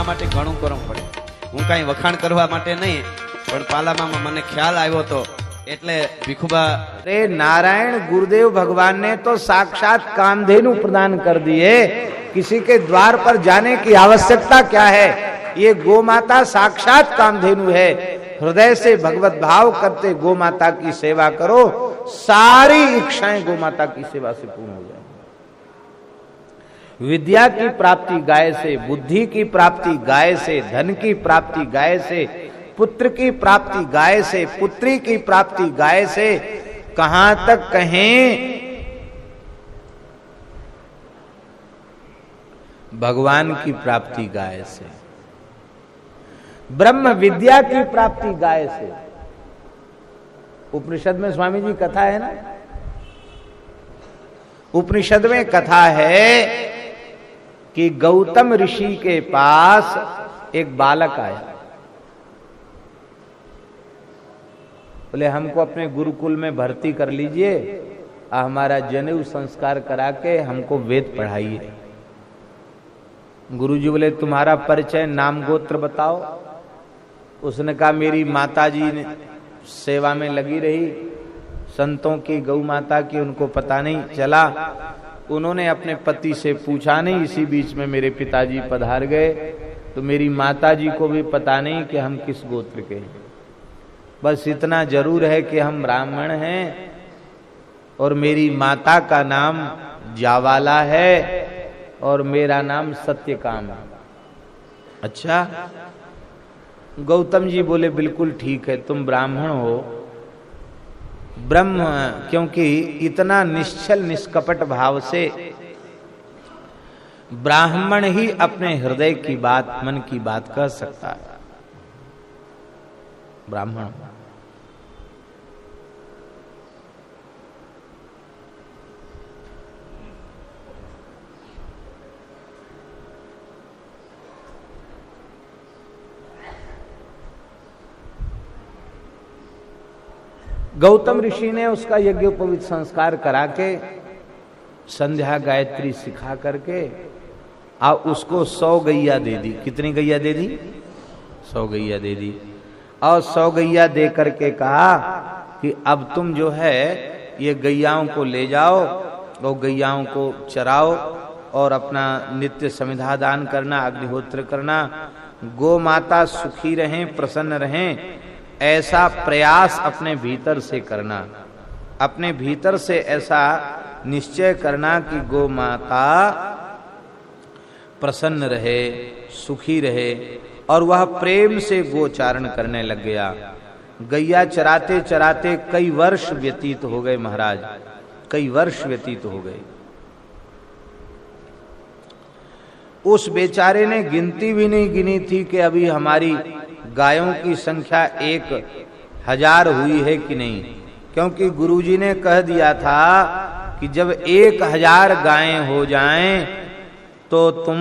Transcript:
એના માટે ઘણું કરવું પડે. હું કાંઈ વખાણ કરવા માટે નહીં, પણ પાલામાં મને ખ્યાલ આવ્યો તો એટલે ભીખુબા अरे नारायण गुरुदेव भगवान ने तो साक्षात कामधेनु प्रदान कर दिए, किसी के द्वार पर जाने की आवश्यकता क्या है। ये गो माता साक्षात कामधेनु है। हृदय से भगवत भाव करते गो माता की सेवा करो, सारी इच्छाएं गो माता की सेवा से पूर्ण हो जाए। विद्या की प्राप्ति गाय से, बुद्धि की प्राप्ति गाय से, धन की प्राप्ति गाय से, पुत्र की प्राप्ति गाय से, पुत्री की प्राप्ति गाय से, कहां तक कहें भगवान की प्राप्ति गाय से, ब्रह्म विद्या की प्राप्ति गाय से। उपनिषद में स्वामी जी कथा है ना, उपनिषद में कथा है कि गौतम ऋषि के पास एक बालक आया, बोले हमको अपने गुरुकुल में भर्ती कर लीजिए, हमारा जनेऊ संस्कार करा के हमको वेद पढ़ाइए। गुरुजी बोले तुम्हारा परिचय नाम गोत्र बताओ। उसने कहा मेरी माताजी ने सेवा में लगी रही, संतों की, गौ माता की, उनको पता नहीं चला। उन्होंने अपने पति से पूछा नहीं, इसी बीच में मेरे पिताजी पधार गए, तो मेरी माताजी को भी पता नहीं कि हम किस गोत्र के हैं। बस इतना जरूर है कि हम ब्राह्मण हैं और मेरी माता का नाम जावाला है और मेरा नाम सत्यकाम है। अच्छा, गौतम जी बोले बिल्कुल ठीक है, तुम ब्राह्मण हो। ब्रह्म, क्योंकि इतना निश्चल निष्कपट भाव से ब्राह्मण ही अपने हृदय की बात, मन की बात कह सकता है। ब्राह्मण गौतम ऋषि ने उसका यज्ञोपवीत संस्कार करा के, संध्या गायत्री सिखा करके और उसको 100 गैया दे दी। कितनी गैया दे दी? 100 गैया दे दी। और 100 गैया दे करके कहा कि अब तुम जो है ये गैयाओं को ले जाओ और गैयाओं को चराओ और अपना नित्य समिधा दान करना, अग्निहोत्र करना, गो माता सुखी रहें, प्रसन्न रहें, ऐसा प्रयास अपने भीतर से करना। अपने भीतर से ऐसा निश्चय करना कि गो माता प्रसन्न रहे, सुखी रहे, और वह प्रेम से गोचारण करने लग गया। गैया चराते चराते कई वर्ष व्यतीत हो गए महाराज, कई वर्ष व्यतीत हो गए। उस बेचारे ने गिनती भी नहीं गिनी थी कि अभी हमारी गायों की संख्या 1000 हुई है कि नहीं, क्योंकि गुरुजी ने कह दिया था कि जब 1000 गायें हो जाएं तो तुम